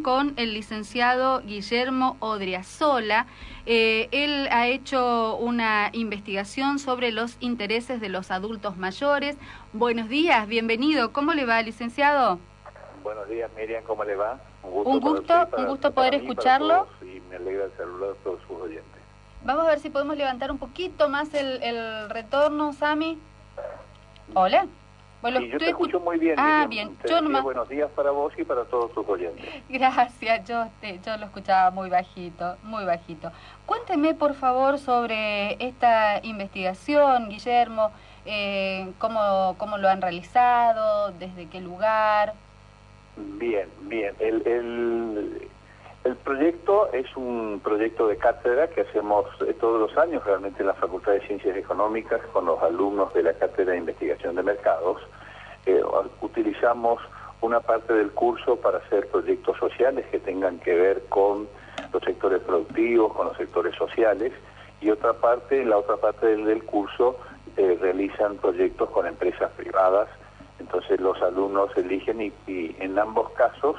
Con el licenciado Guillermo Odriazola. Él ha hecho una investigación sobre los intereses de los adultos mayores. Buenos días, bienvenido. ¿Cómo le va, licenciado? Buenos días, Miriam, ¿cómo le va? Un gusto poder escucharlo. Y me alegra saludar a todos sus oyentes. Vamos a ver si podemos levantar un poquito más el retorno, Sami. Hola. Bueno, sí, yo te escucho muy bien. Bien. Buenos días para vos y para todos tus oyentes. Gracias, yo lo escuchaba muy bajito, muy bajito. Cuénteme, por favor, sobre esta investigación, Guillermo, cómo lo han realizado, desde qué lugar. Bien. El proyecto es un proyecto de cátedra que hacemos todos los años realmente en la Facultad de Ciencias Económicas con los alumnos de la Cátedra de Investigación de Mercados. Utilizamos una parte del curso para hacer proyectos sociales que tengan que ver con los sectores productivos, con los sectores sociales, y la otra parte del curso realizan proyectos con empresas privadas. Entonces los alumnos eligen y en ambos casos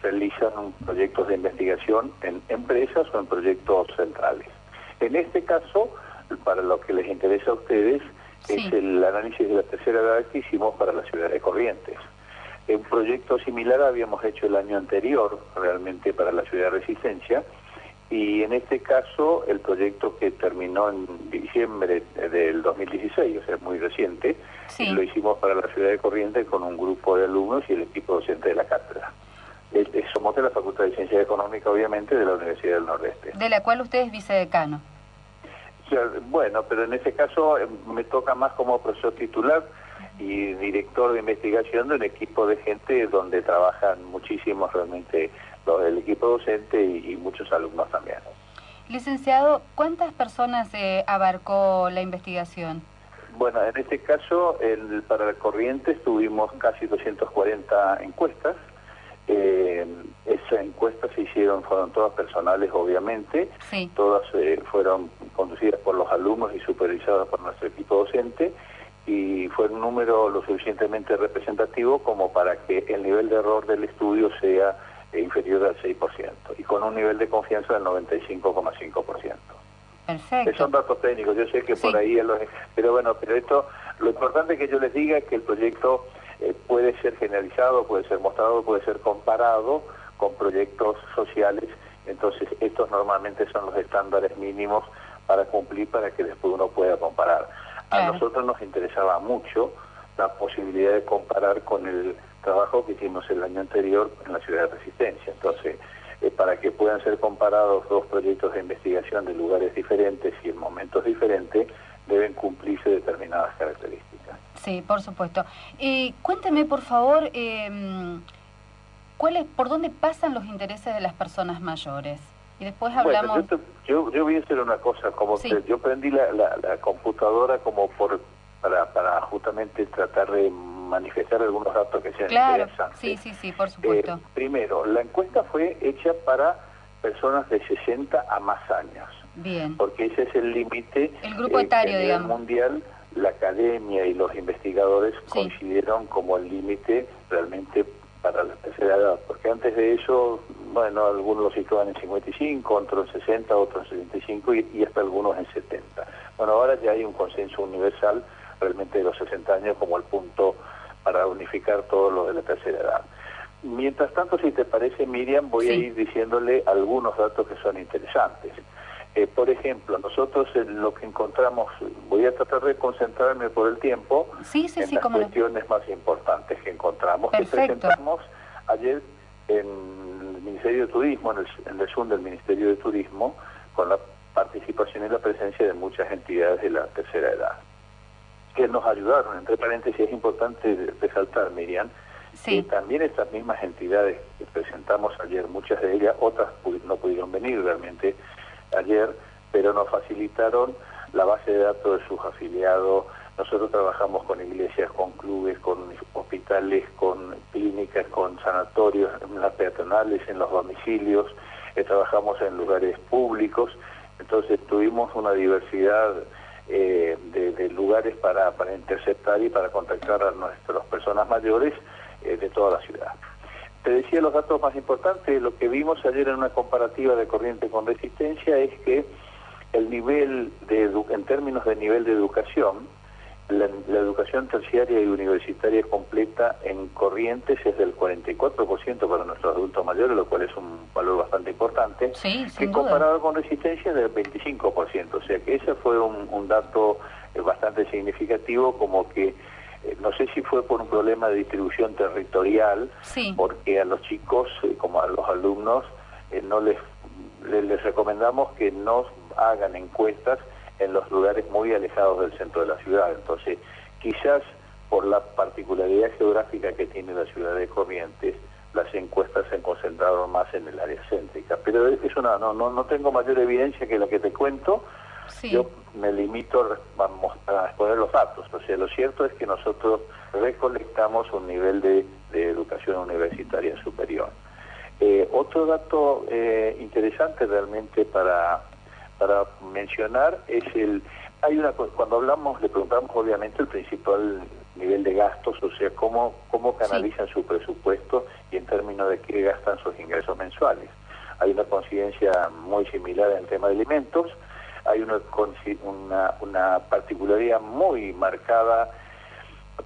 realizan proyectos de investigación en empresas o en proyectos centrales. En este caso, para lo que les interesa a ustedes, sí, es el análisis de la tercera edad que hicimos para la ciudad de Corrientes. Un proyecto similar habíamos hecho el año anterior, realmente para la ciudad de Resistencia, y en este caso el proyecto que terminó en diciembre del 2016, o sea, muy reciente, sí, lo hicimos para la ciudad de Corrientes con un grupo de alumnos y el equipo docente de la cátedra. Somos de la Facultad de Ciencias Económicas, obviamente, de la Universidad del Nordeste. De la cual usted es vicedecano. Bueno, pero en ese caso me toca más como profesor titular y director de investigación de un equipo de gente donde trabajan muchísimos realmente el equipo docente y muchos alumnos también. Licenciado, ¿cuántas personas abarcó la investigación? Bueno, en este caso, para Corrientes tuvimos casi 240 encuestas. Esas encuestas fueron todas personales, obviamente, sí, todas fueron conducidas por los alumnos y supervisadas por nuestro equipo docente, y fue un número lo suficientemente representativo como para que el nivel de error del estudio sea inferior al 6%, y con un nivel de confianza del 95,5%. Perfecto. Son datos técnicos, yo sé que sí, por ahí, pero esto, lo importante que yo les diga es que el proyecto puede ser generalizado, puede ser mostrado, puede ser comparado con proyectos sociales. Entonces estos normalmente son los estándares mínimos para cumplir, para que después uno pueda comparar. Claro. A nosotros nos interesaba mucho la posibilidad de comparar con el trabajo que hicimos el año anterior en la ciudad de Resistencia. Entonces, para que puedan ser comparados dos proyectos de investigación de lugares diferentes y en momentos diferentes, deben cumplirse determinadas características. Sí, por supuesto. Cuénteme, por favor, ¿por dónde pasan los intereses de las personas mayores? Y después hablamos... Bueno, yo voy a hacer una cosa, como sí, que yo prendí la computadora como para justamente tratar de manifestar algunos datos que sean interesantes. Sí, por supuesto. Primero, la encuesta fue hecha para personas de 60 a más años. Bien. Porque ese es el límite. El grupo etario, digamos. Mundial, la academia y los investigadores coincidieron como el límite realmente para la tercera edad. Porque antes de eso, bueno, algunos lo situaban en 55, otros en 60, otros en 75 y hasta algunos en 70. Bueno, ahora ya hay un consenso universal realmente de los 60 años como el punto para unificar todo lo de la tercera edad. Mientras tanto, si te parece, Miriam, voy a ir diciéndole algunos datos que son interesantes. Por ejemplo, nosotros lo que encontramos, voy a tratar de concentrarme por el tiempo en las cuestiones más importantes que encontramos. Perfecto. Que presentamos ayer en el Ministerio de Turismo, en el Zoom del Ministerio de Turismo, con la participación y la presencia de muchas entidades de la tercera edad, que nos ayudaron. Entre paréntesis, es importante resaltar, Miriam, que también estas mismas entidades que presentamos ayer, muchas de ellas, otras no pudieron venir realmente ayer, pero nos facilitaron la base de datos de sus afiliados. Nosotros trabajamos con iglesias, con clubes, con hospitales, con clínicas, con sanatorios, en las peatonales, en los domicilios, trabajamos en lugares públicos. Entonces tuvimos una diversidad de lugares para interceptar y para contactar a nuestras personas mayores de toda la ciudad. te decía los datos más importantes. Lo que vimos ayer en una comparativa de Corrientes con Resistencia es que el nivel en términos de nivel de educación, la educación terciaria y universitaria completa en Corrientes es del 44% para nuestros adultos mayores, lo cual es un valor bastante importante, Sí, que comparado con Resistencia es del 25%, o sea que ese fue un dato bastante significativo, como que no sé si fue por un problema de distribución territorial, sí, porque a los chicos, como a los alumnos, no les recomendamos que no hagan encuestas en los lugares muy alejados del centro de la ciudad. Entonces, quizás por la particularidad geográfica que tiene la ciudad de Corrientes, las encuestas se concentraron más en el área céntrica. Pero es no tengo mayor evidencia que la que te cuento. sí. Yo me limito a exponer los datos. O sea, lo cierto es que nosotros recolectamos un nivel de educación universitaria superior. Otro dato interesante realmente para mencionar es cuando hablamos, le preguntamos obviamente el principal nivel de gastos, o sea, cómo canalizan su presupuesto y en términos de qué gastan sus ingresos mensuales. Hay una coincidencia muy similar en el tema de alimentos, hay una particularidad muy marcada.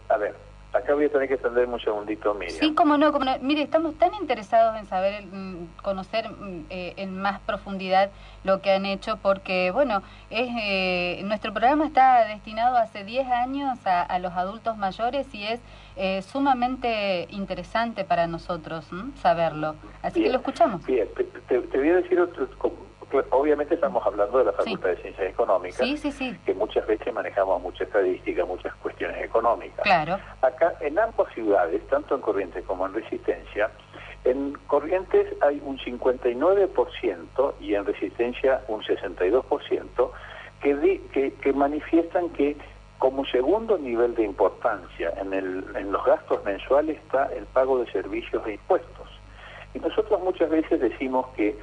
A ver, acá voy a tener que extenderme un segundito, Miriam. Sí, cómo no, cómo no. Mire, estamos tan interesados en saber, conocer en más profundidad lo que han hecho, porque, bueno, nuestro programa está destinado hace 10 años a los adultos mayores y es sumamente interesante para nosotros saberlo. Así que lo escuchamos. Bien, te voy a decir otro. Obviamente estamos hablando de la Facultad de Ciencias Económicas, que muchas veces manejamos mucha estadística, muchas cuestiones económicas. Claro. Acá, en ambas ciudades, tanto en Corrientes como en Resistencia, en Corrientes hay un 59% y en Resistencia un 62% que manifiestan que como segundo nivel de importancia en los gastos mensuales está el pago de servicios e impuestos. Y nosotros muchas veces decimos que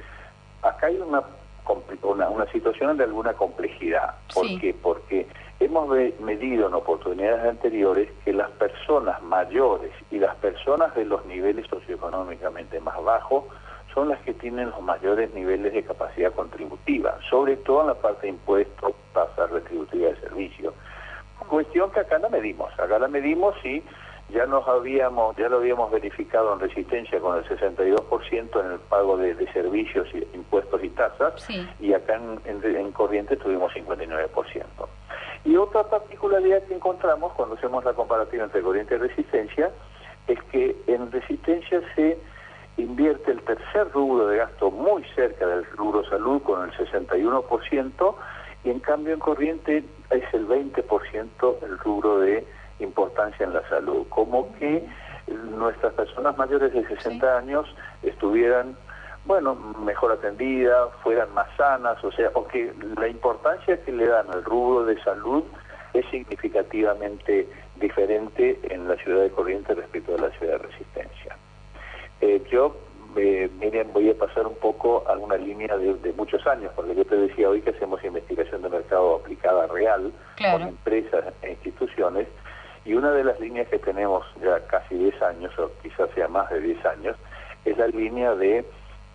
acá hay una situación de alguna complejidad. ¿Por qué? Porque hemos medido en oportunidades anteriores que las personas mayores y las personas de los niveles socioeconómicamente más bajos son las que tienen los mayores niveles de capacidad contributiva, sobre todo en la parte de impuestos, tasa retributiva de servicios. Cuestión que acá la medimos y ya lo habíamos verificado en Resistencia con el 62% en el pago de servicios, impuestos y tasas, y acá en Corrientes tuvimos 59%. Y otra particularidad que encontramos cuando hacemos la comparativa entre Corrientes y Resistencia es que en Resistencia se invierte el tercer rubro de gasto muy cerca del rubro salud con el 61%, y en cambio en Corrientes es el 20% el rubro de importancia en la salud, como que nuestras personas mayores de 60 años estuvieran, bueno, mejor atendidas, fueran más sanas, o sea, porque la importancia que le dan al rubro de salud es significativamente diferente en la ciudad de Corrientes respecto a la ciudad de Resistencia. Miren, voy a pasar un poco a una línea de muchos años, porque yo te decía hoy que hacemos investigación de mercado aplicada real, con empresas e instituciones, y una de las líneas que tenemos ya casi 10 años, o quizás sea más de 10 años, es la línea de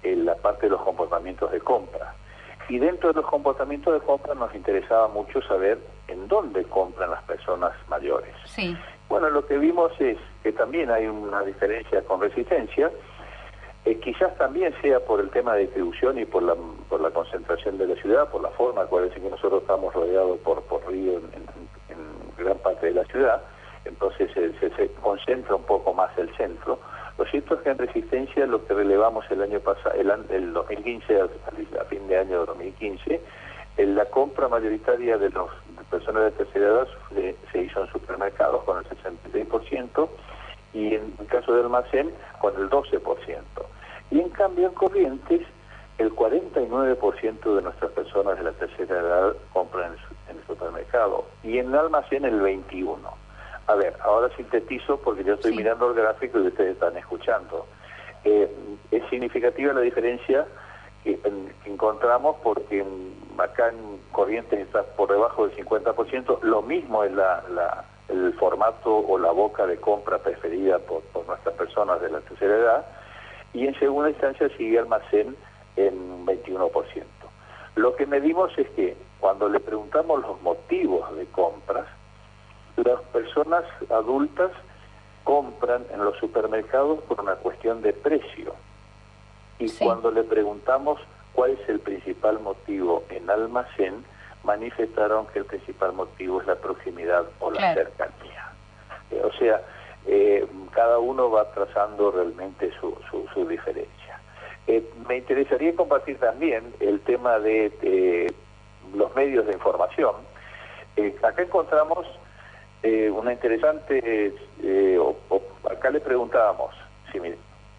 la parte de los comportamientos de compra. Y dentro de los comportamientos de compra nos interesaba mucho saber en dónde compran las personas mayores. Sí. Bueno, lo que vimos es que también hay una diferencia con Resistencia, quizás también sea por el tema de distribución y por la concentración de la ciudad, por la forma, acuérdense que nosotros estamos rodeados por río en gran parte de la ciudad, entonces se concentra un poco más el centro. Lo cierto es que en Resistencia lo que relevamos el año pasado, el 2015, a fin de año 2015, la compra mayoritaria de personas de tercera edad se hizo en supermercados con el 66%, y en el caso de almacén con el 12%. Y en cambio en Corrientes el 49% de nuestras personas de la tercera edad compran en el supermercado y en el almacén el 21%. A ver, ahora sintetizo porque yo estoy mirando el gráfico y ustedes están escuchando. Es significativa la diferencia que encontramos porque acá en Corrientes está por debajo del 50%, lo mismo es el formato o la boca de compra preferida por nuestras personas de la tercera edad, y en segunda instancia sigue almacén en 21%. Lo que medimos es que cuando le preguntamos los motivos de compras, las personas adultas compran en los supermercados por una cuestión de precio. Y cuando le preguntamos cuál es el principal motivo en almacén, manifestaron que el principal motivo es la proximidad o la cercanía. O sea, cada uno va trazando realmente su diferencia. Me interesaría compartir también el tema de los medios de información. Acá encontramos una interesante, acá le preguntábamos,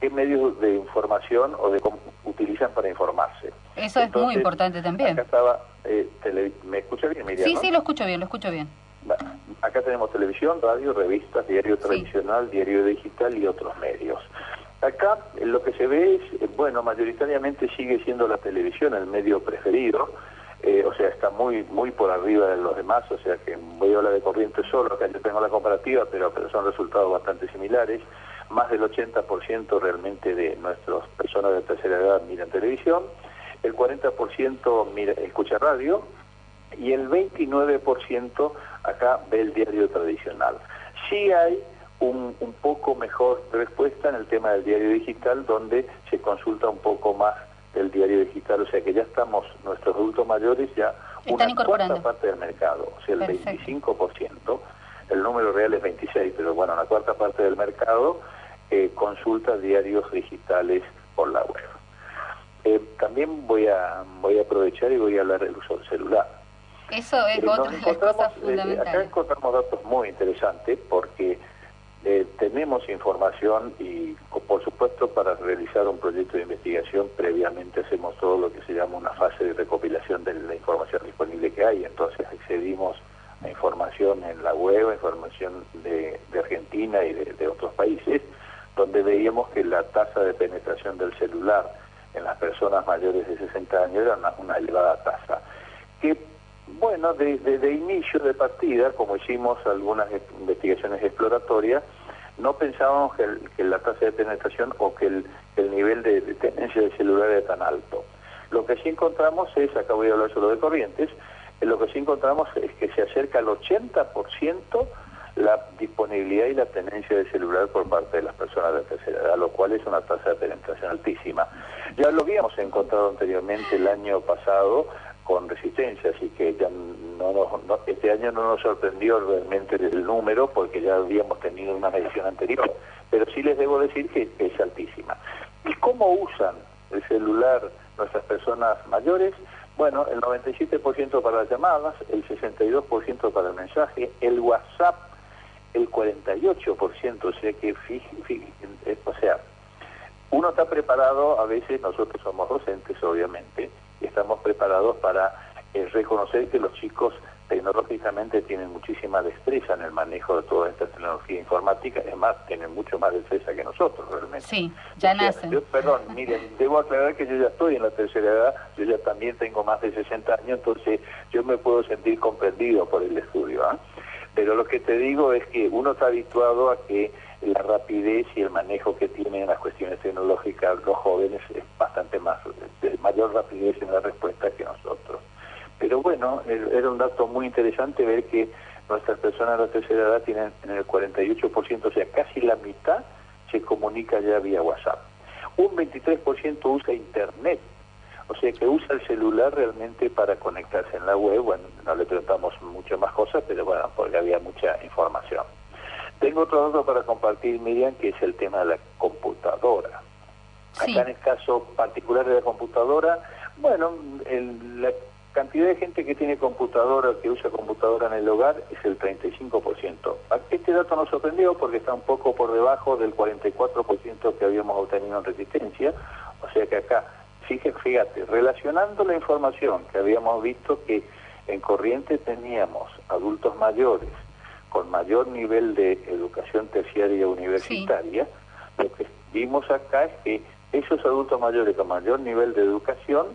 ¿qué medios de información o de cómo utilizan para informarse? Eso es muy importante también. Acá estaba, ¿me escucha bien, Miriam? Sí, ¿no? sí, lo escucho bien, lo escucho bien. Acá tenemos televisión, radio, revistas, diario tradicional, diario digital y otros medios. Acá lo que se ve es, bueno, mayoritariamente sigue siendo la televisión el medio preferido, o sea, está muy por arriba de los demás, o sea que voy a hablar de Corrientes solo, acá yo tengo la comparativa, pero son resultados bastante similares. Más del 80% realmente de nuestras personas de tercera edad miran televisión, el 40% escucha radio, y el 29% acá ve el diario tradicional. Sí hay un poco mejor respuesta en el tema del diario digital, donde se consulta un poco más del diario digital, o sea que ya estamos, nuestros adultos mayores, ya una cuarta parte del mercado, o sea el 25%, el número real es 26, pero bueno, una cuarta parte del mercado consulta diarios digitales por la web. También voy a aprovechar y voy a hablar del uso del celular. Eso es otra de las cosas fundamentales. Acá encontramos datos muy interesantes porque tenemos información y, por supuesto, para realizar un proyecto de investigación previamente hacemos todo lo que se llama una fase de recopilación de la información disponible que hay. Entonces accedimos a información en la web, información de Argentina y de otros países, donde veíamos que la tasa de penetración del celular en las personas mayores de 60 años era una elevada tasa. Que, bueno, de inicio de partida, como hicimos algunas investigaciones exploratorias, no pensábamos que la tasa de penetración o que el nivel de tenencia del celular era tan alto. Lo que sí encontramos es, acá voy a hablar solo de Corrientes, lo que sí encontramos es que se acerca al 80% la disponibilidad y la tenencia de celular por parte de las personas de tercera edad, lo cual es una tasa de penetración altísima. Ya lo habíamos encontrado anteriormente el año pasado con Resistencia, así que ya este año no nos sorprendió realmente el número porque ya habíamos tenido una medición anterior, pero sí les debo decir que es altísima. ¿Y cómo usan el celular nuestras personas mayores? Bueno, el 97% para las llamadas, el 62% para el mensaje, el WhatsApp el 48%, o sea que o sea, uno está preparado, a veces nosotros somos docentes obviamente, y estamos preparados para reconocer que los chicos tecnológicamente tienen muchísima destreza en el manejo de toda esta tecnología informática, es más, tienen mucho más destreza que nosotros realmente. Sí, ya nacen. Perdón, miren, debo aclarar que yo ya estoy en la tercera edad, yo ya también tengo más de 60 años, entonces yo me puedo sentir comprendido por el estudio, ¿eh? Pero lo que te digo es que uno está habituado a que la rapidez y el manejo que tienen las cuestiones tecnológicas los jóvenes es bastante más, de mayor rapidez en la respuesta que nosotros. Pero bueno, era un dato muy interesante ver que nuestras personas de la tercera edad tienen en el 48%, o sea, casi la mitad se comunica ya vía WhatsApp. Un 23% usa Internet, o sea que usa el celular realmente para conectarse en la web. Bueno, no le preguntamos mucho más cosas, pero bueno, porque había mucha información. Tengo otro dato para compartir, Miriam, que es el tema de la computadora. Sí. Acá en el caso particular de la computadora, bueno, la cantidad de gente que tiene computadora, que usa computadora en el hogar, es el 35%. Este dato nos sorprendió porque está un poco por debajo del 44% que habíamos obtenido en Resistencia, o sea que acá, fíjate, relacionando la información que habíamos visto que en Corrientes teníamos adultos mayores con mayor nivel de educación terciaria universitaria, sí. Lo que vimos acá es que esos adultos mayores con mayor nivel de educación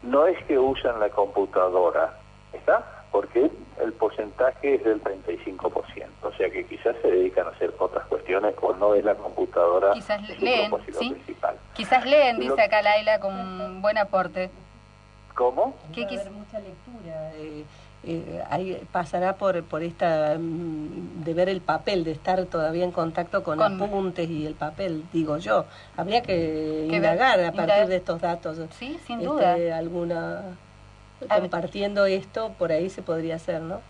no es que usan la computadora, ¿está? porque el porcentaje es del 35%, o sea que quizás se dedican a hacer otras cuestiones o no es la computadora quizás su leen, propósito ¿sí? principal. Quizás leen, dice acá Laila, con un buen aporte. ¿Cómo? Que va a haber mucha lectura, ahí pasará por esta de ver el papel, de estar todavía en contacto con apuntes y el papel, digo yo. Habría que indagar a partir de estos datos. Sí, sin duda. Compartiendo esto, por ahí se podría hacer, ¿no?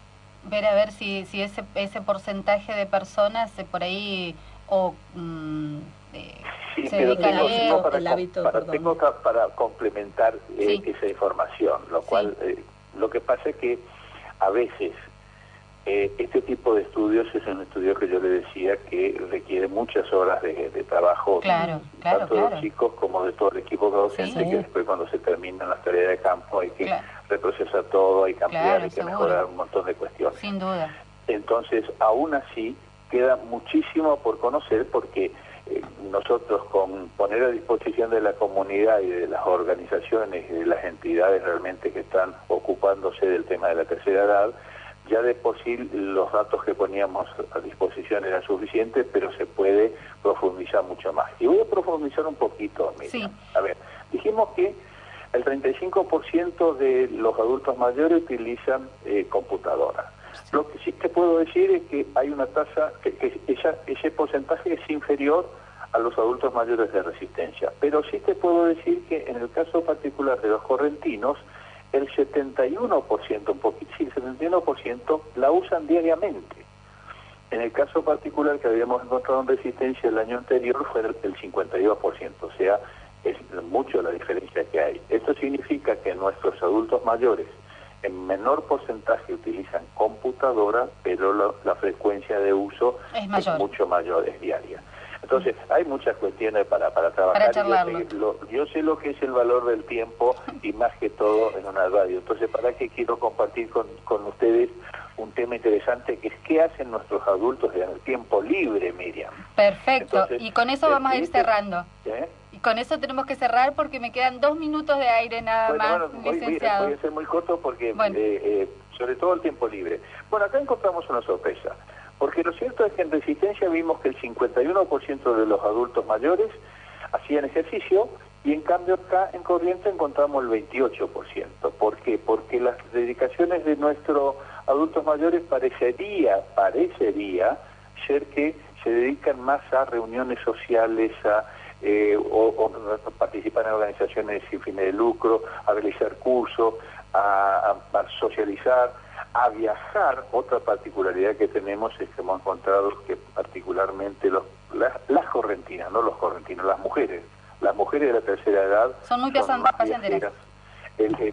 Ver a ver si ese porcentaje de personas por ahí sí, se dedican a leer. Tengo para complementar esa información, lo cual lo que pasa es que a veces este tipo de estudios es un estudio que yo le decía que requiere muchas horas de trabajo, tanto de los chicos como de todo el equipo docente, que después cuando se terminan las tareas de campo hay que reprocesar todo, hay que ampliar, hay que mejorar un montón de cuestiones. Sin duda. Entonces, aún así, queda muchísimo por conocer porque nosotros con poner a disposición de la comunidad y de las organizaciones y de las entidades realmente que están ocupándose del tema de la tercera edad, ya de por sí los datos que poníamos a disposición eran suficientes, pero se puede profundizar mucho más. Y voy a profundizar un poquito, Miriam. A ver, dijimos que el 35% de los adultos mayores utilizan computadora. Lo que sí te puedo decir es que hay una tasa, que ese porcentaje es inferior a los adultos mayores de Resistencia. Pero sí te puedo decir que en el caso particular de los correntinos, el 71%, un poquito, sí, el 71% la usan diariamente. En el caso particular que habíamos encontrado en Resistencia el año anterior fue el 52%, o sea, es mucho la diferencia que hay. Esto significa que nuestros adultos mayores en menor porcentaje utilizan computadora, pero la frecuencia de uso es mucho mayor, es diaria. Entonces, hay muchas cuestiones para trabajar. Yo sé lo que es el valor del tiempo y más que todo en una radio. Entonces, ¿para qué quiero compartir con ustedes un tema interesante que es qué hacen nuestros adultos en el tiempo libre, Miriam? Perfecto. Entonces, y con eso vamos a ir cerrando. Y con eso tenemos que cerrar porque me quedan 2 minutos de aire nada más, licenciado. Voy a ser muy corto porque, sobre todo el tiempo libre. Bueno, acá encontramos una sorpresa. Porque lo cierto es que en Resistencia vimos que el 51% de los adultos mayores hacían ejercicio y en cambio acá en Corrientes encontramos el 28%. ¿Por qué? Porque las dedicaciones de nuestros adultos mayores parecería ser que se dedican más a reuniones sociales, o participar en organizaciones sin fines de lucro, a realizar cursos, a socializar, a viajar. Otra particularidad que tenemos es que hemos encontrado que particularmente las correntinas, no los correntinos, las mujeres de la tercera edad son muy pacienteras.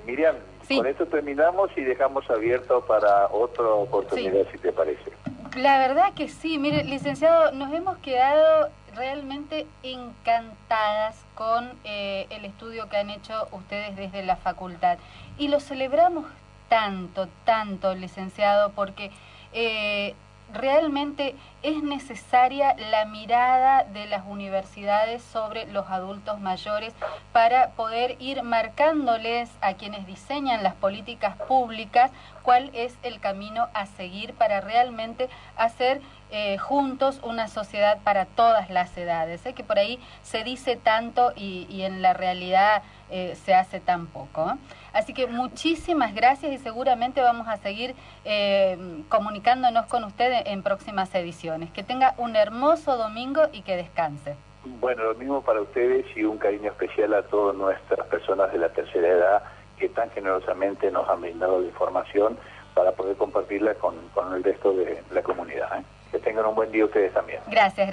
Miriam, con esto terminamos y dejamos abierto para otra oportunidad, si te parece. La verdad que sí, mire, licenciado, nos hemos quedado realmente encantadas con el estudio que han hecho ustedes desde la facultad y lo celebramos tanto, licenciado, porque realmente es necesaria la mirada de las universidades sobre los adultos mayores para poder ir marcándoles a quienes diseñan las políticas públicas cuál es el camino a seguir para realmente hacer juntos una sociedad para todas las edades, que por ahí se dice tanto y en la realidad se hace tan poco. Así que muchísimas gracias y seguramente vamos a seguir comunicándonos con usted en próximas ediciones. Que tenga un hermoso domingo y que descanse. Bueno, lo mismo para ustedes y un cariño especial a todas nuestras personas de la tercera edad que tan generosamente nos han brindado la información para poder compartirla con el resto de la comunidad. Que tengan un buen día ustedes también. Gracias.